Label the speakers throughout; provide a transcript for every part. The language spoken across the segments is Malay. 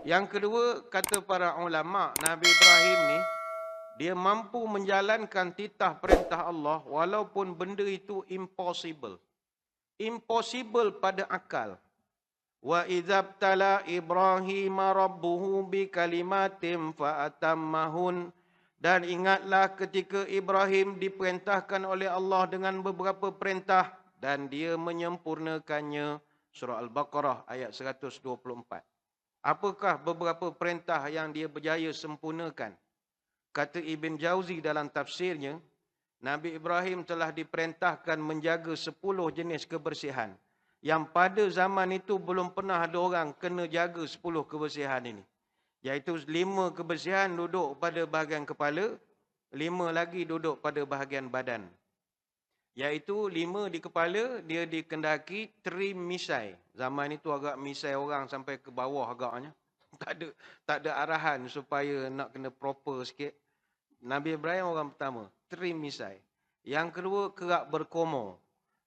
Speaker 1: Yang kedua, kata para ulama, Nabi Ibrahim ni, dia mampu menjalankan titah perintah Allah walaupun benda itu impossible. Impossible pada akal. Wa idzabtala Ibrahim rabbuhu bi kalimatin fa atammahun. Dan ingatlah ketika Ibrahim diperintahkan oleh Allah dengan beberapa perintah dan dia menyempurnakannya. Surah Al-Baqarah ayat 124. Apakah beberapa perintah yang dia berjaya sempurnakan? Kata Ibn Jauzi dalam tafsirnya, Nabi Ibrahim telah diperintahkan menjaga 10 jenis kebersihan. Yang pada zaman itu belum pernah ada orang kena jaga 10 kebersihan ini. Iaitu 5 kebersihan duduk pada bahagian kepala, 5 lagi duduk pada bahagian badan. Iaitu 5 di kepala, dia dikendaki trim misai. Zaman itu agak misai orang sampai ke bawah agaknya. Tak ada arahan supaya nak kena proper sikit. Nabi Ibrahim orang pertama, trim misai. Yang kedua, kerak berkomor.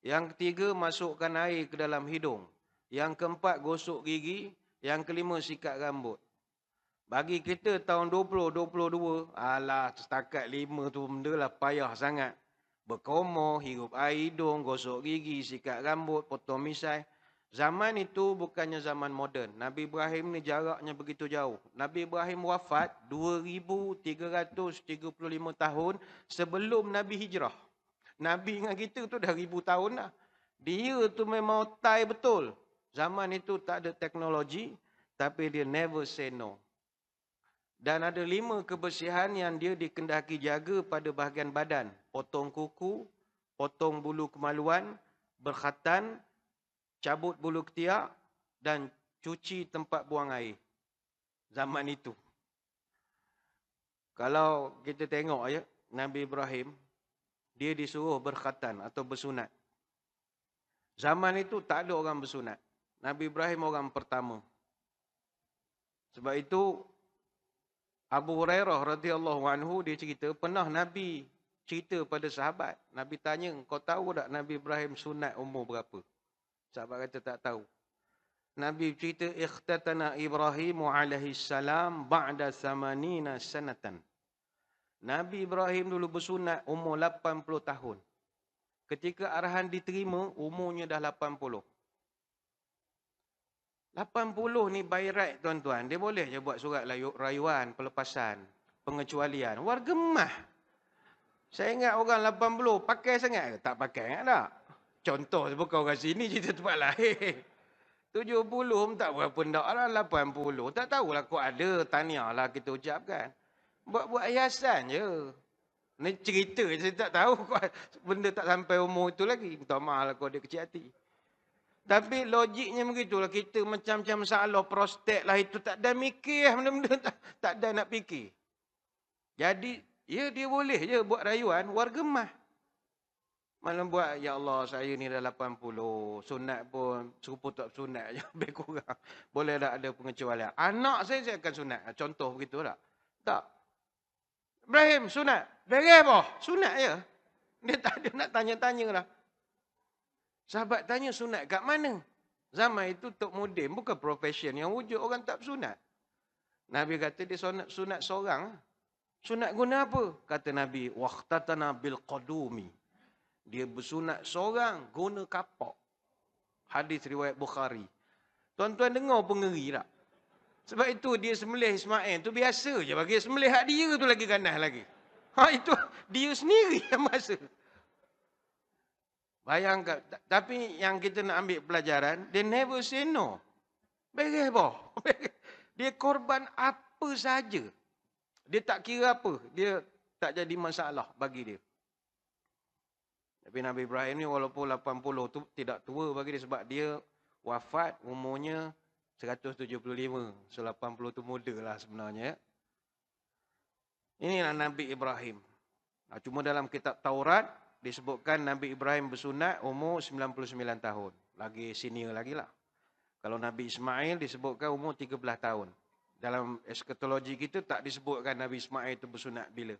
Speaker 1: Yang ketiga, masukkan air ke dalam hidung. Yang keempat, gosok gigi. Yang kelima, sikat rambut. Bagi kita tahun 2022, alah setakat 5 tu benda lah payah sangat. Berkomor, hirup air hidung, gosok gigi, sikat rambut, potong misai. Zaman itu bukannya zaman moden. Nabi Ibrahim ni jaraknya begitu jauh. Nabi Ibrahim wafat 2335 tahun sebelum Nabi hijrah. Nabi dengan kita tu dah 1000 tahun dah. Dia tu memang otai betul. Zaman itu tak ada teknologi, tapi dia never say no. Dan ada 5 kebersihan yang dia dikendaki jaga pada bahagian badan. Potong kuku, potong bulu kemaluan, berkhatan, cabut bulu ketiak dan cuci tempat buang air. Zaman itu. Kalau kita tengok ya, Nabi Ibrahim, dia disuruh berkhatan atau bersunat. Zaman itu tak ada orang bersunat. Nabi Ibrahim orang pertama. Sebab itu Abu Hurairah radhiyallahu anhu dia cerita, pernah Nabi cerita pada sahabat. Nabi tanya, kau tahu tak Nabi Ibrahim sunat umur berapa? Sahabat kata tak tahu. Nabi cerita, ikhtatana Ibrahim alaihi salam ba'da 80 sanatan. Nabi Ibrahim dulu bersunat umur 80 tahun. Ketika arahan diterima, umurnya dah 80. 80 ni by right tuan-tuan. Dia boleh je buat surat rayuan, pelepasan, pengecualian. Warga mah. Saya ingat orang 80 pakai sangat ke? Tak pakai ingat tak? Contoh bukan orang sini cerita tempat lain. 70 tak berapa nak lah, 80. Tak tahulah kok ada, tahniah lah kita ucapkan. Buat hiasan je. Ni cerita je, saya tak tahu kok benda tak sampai umur itu lagi. Minta maaf lah kau dia kecil hati. Tapi logiknya begitulah, kita macam-macam masalah prostat lah itu tak ada mikir, benda-benda tak ada nak fikir. Jadi, ya dia boleh je buat rayuan warga mah. Malam buat, ya Allah saya ni dah 80, sunat pun serupa tak sunat je, lebih kurang. Boleh tak ada pengecualian. Anak saya akan sunat. Contoh begitu tak? Tak. Ibrahim sunat. Beres apa? Sunat je. Dia tak ada nak tanya-tanya lah. Sahabat tanya sunat kat mana? Zaman itu Tok Mudim bukan profession yang wujud orang tak sunat. Nabi kata dia sunat seorang. Sunat guna apa? Kata Nabi, waqtatana bil qadumi. Dia bersunat seorang guna kapak. Hadis riwayat Bukhari. Tuan-tuan dengar pun ngeri tak? Sebab itu dia sembelih Ismail tu biasa je bagi sembelih hak dia tu lagi ganas lagi. Itu dia sendiri yang masa. Bayangkan, tapi yang kita nak ambil pelajaran, they never say no. Beres apa? Dia korban apa saja. Dia tak kira apa. Dia tak jadi masalah bagi dia. Tapi Nabi Ibrahim ni walaupun 80 tu tidak tua bagi dia sebab dia wafat umurnya 175. So 80 tu muda lah sebenarnya. Inilah Nabi Ibrahim. Cuma dalam kitab Taurat, disebutkan Nabi Ibrahim bersunat umur 99 tahun. Lagi senior lagi lah. Kalau Nabi Ismail disebutkan umur 13 tahun. Dalam eskatologi kita tak disebutkan Nabi Ismail itu bersunat bila.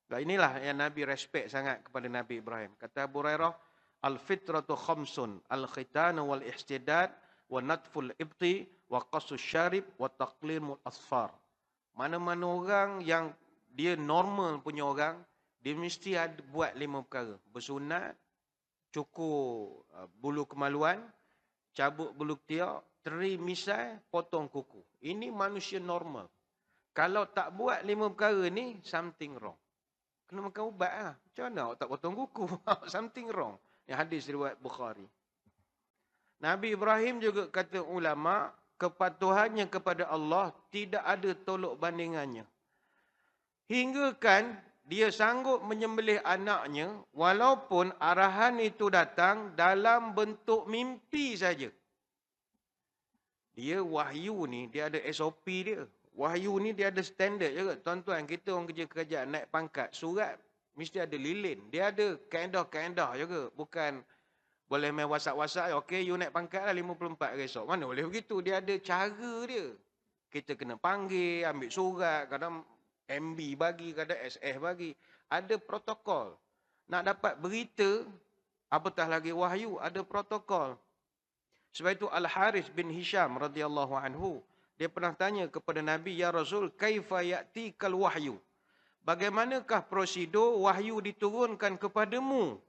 Speaker 1: Dan inilah yang Nabi respect sangat kepada Nabi Ibrahim. Kata Abu Hurairah, al-fitratu khamsun, al-khitanu wal-ihtidad wa natful ibti wa qassus syarib wa taqlimul asfar. Mana-mana orang yang dia normal punya orang, dia mesti ada buat 5 perkara. Bersunat, cukur bulu kemaluan, cabut bulu ketiak, teri misai, potong kuku. Ini manusia normal. Kalau tak buat 5 perkara ni, something wrong. Kena makan ubat lah. Macam mana awak tak potong kuku? Something wrong. Yang hadis riwayat Bukhari. Nabi Ibrahim juga kata ulama, kepatuhannya kepada Allah tidak ada tolok bandingannya. Hingga kan dia sanggup menyembelih anaknya walaupun arahan itu datang dalam bentuk mimpi saja. Dia wahyu ni, dia ada SOP dia. Wahyu ni dia ada standard juga. Tuan-tuan, kita orang kerja kerajaan naik pangkat, surat mesti ada lilin. Dia ada kaedah-kaedah juga. Bukan boleh main WhatsApp-WhatsApp, okey, you naik pangkat lah 54 esok. Mana boleh begitu? Dia ada cara dia. Kita kena panggil, ambil surat, kadang MB bagi, kadang SF bagi. Ada protokol. Nak dapat berita, apatah lagi wahyu, ada protokol. Sebab itu Al-Harith bin Hisham radhiyallahu anhu, dia pernah tanya kepada Nabi, ya Rasul, kaifa ya'tikal wahyu? Bagaimanakah prosedur wahyu diturunkan kepadamu?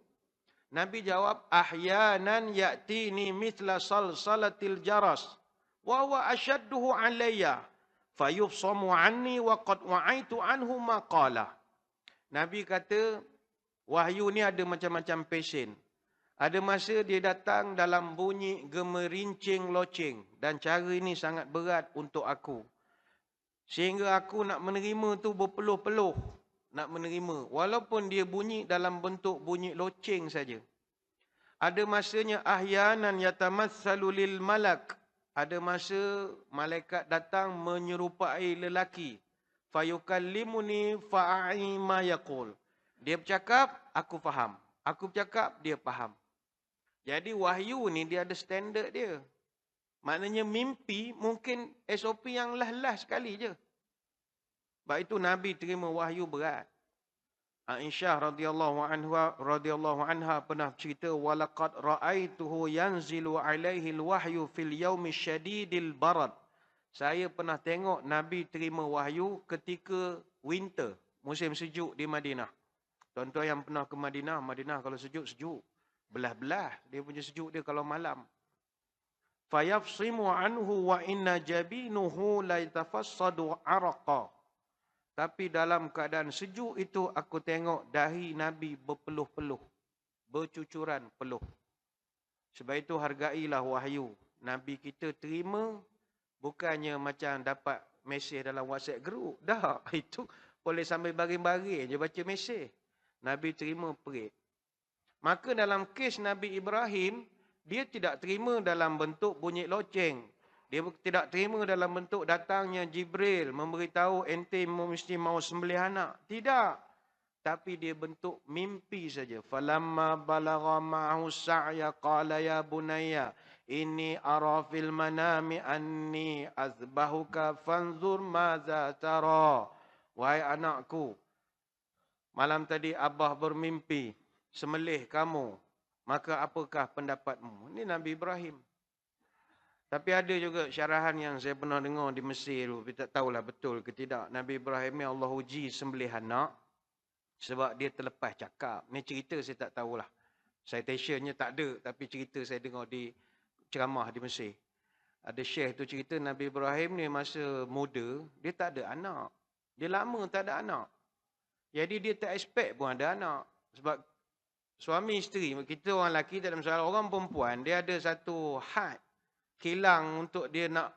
Speaker 1: Nabi jawab, ahyanan ya'tini mithla salsalatil jaras wa huwa ashadduhu alayya fayufsamu anni wa qad wa'aitu anhu ma qala. Nabi kata, wahyu ni ada macam-macam pesen. Ada masa dia datang dalam bunyi gemerincing loceng dan cara ini sangat berat untuk aku. Sehingga aku nak menerima tu berpeluh-peluh. Nak menerima. Walaupun dia bunyi dalam bentuk bunyi loceng saja. Ada masanya ahyanan yatamatsalu lil malak. Ada masa malaikat datang menyerupai lelaki. Fayukallimuni fa'i ma yaqul. Dia bercakap, aku faham. Aku bercakap, dia faham. Jadi wahyu ni dia ada standard dia. Maknanya mimpi mungkin SOP yang lah-lah sekali je. Sebab itu Nabi terima wahyu berat. Aisyah radhiyallahu anha pernah cerita, walaqad ra'aituhu yanzilu alaihi alwahyu fil yaumi syadidil barad. Saya pernah tengok Nabi terima wahyu ketika winter, musim sejuk di Madinah. Tuan-tuan yang pernah ke Madinah, Madinah kalau sejuk. Belah-belah dia punya sejuk dia kalau malam. Fayafsimu anhu wa inna jabinuhu la yatafassadu araqa. Tapi dalam keadaan sejuk itu aku tengok dahi Nabi berpeluh-peluh, bercucuran peluh. Sebab itu hargailah wahyu. Nabi kita terima bukannya macam dapat mesej dalam WhatsApp group. Dah, itu boleh sambil baring-baring je baca mesej. Nabi terima perit. Maka dalam kes Nabi Ibrahim, dia tidak terima dalam bentuk bunyi loceng. Dia tidak terima dalam bentuk datangnya Jibril memberitahu ente mesti mau sembelih anak. Tidak. Tapi dia bentuk mimpi saja. Falamma balagha ma'ahu sa'ya qala ya bunayya inni ara fil manami anni azbahuka fanzur madza tara. Wahai anakku, malam tadi Abah bermimpi semelih kamu, maka apakah pendapatmu? Ini Nabi Ibrahim. Tapi ada juga syarahan yang saya pernah dengar di Mesir, tapi tak tahulah betul ke tidak. Nabi Ibrahim ni Allah uji sembelih anak sebab dia terlepas cakap. Ni cerita saya tak tahulah. Citationnya tak ada, tapi cerita saya dengar di ceramah di Mesir. Ada syekh tu cerita Nabi Ibrahim ni masa muda, dia tak ada anak. Dia lama tak ada anak. Jadi dia tak expect pun ada anak. Sebab suami isteri, kita orang lelaki dalam soal orang perempuan, dia ada satu had, kilang untuk dia nak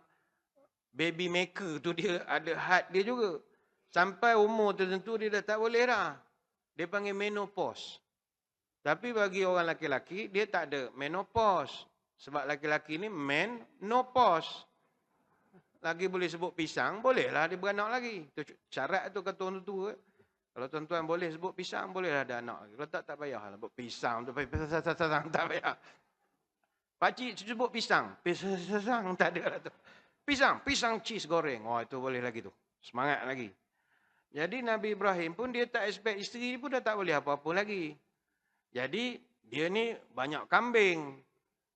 Speaker 1: baby maker tu, dia ada had dia juga. Sampai umur tertentu dia dah tak boleh dah. Dia panggil menopause. Tapi bagi orang lelaki-lelaki, dia tak ada menopause. Sebab lelaki-lelaki ni menopause. Lagi boleh sebut pisang, bolehlah dia beranak lagi. Tu syarat tu kata orang tu. Kalau tuan-tuan boleh sebut pisang, bolehlah ada anak. Kalau tak payahlah sebut pisang. Tak payah. Pakcik sebut pisang. Pisang tak ada lah tu. Pisang cheese goreng. Oh, itu boleh lagi tu. Semangat lagi. Jadi Nabi Ibrahim pun dia tak expect, isteri pun dah tak boleh apa-apa lagi. Jadi dia ni banyak kambing.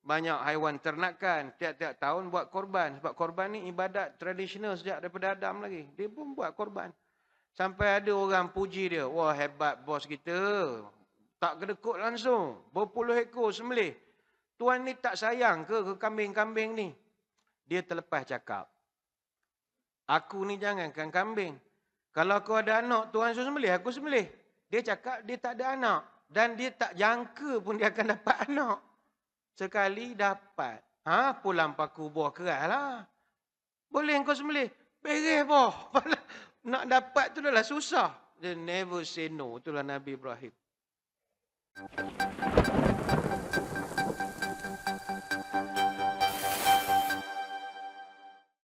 Speaker 1: banyak haiwan ternakan. Tiap-tiap tahun buat korban. Sebab korban ni ibadat tradisional sejak daripada Adam lagi. Dia pun buat korban. Sampai ada orang puji dia. Wah, hebat bos kita. Tak kedekut langsung. Berpuluh ekor sembelih. Tuan ni tak sayang ke kambing-kambing ni? Dia terlepas cakap. Aku ni jangankan kambing. Kalau kau ada anak, Tuhan suruh sembelih, aku sembelih. Dia cakap dia tak ada anak. Dan dia tak jangka pun dia akan dapat anak. Sekali dapat. Pulang paku buah keras lah. Boleh kau sembelih? Beres boh. Nak dapat tu dah lah susah. Dia never say no. Itulah Nabi Ibrahim.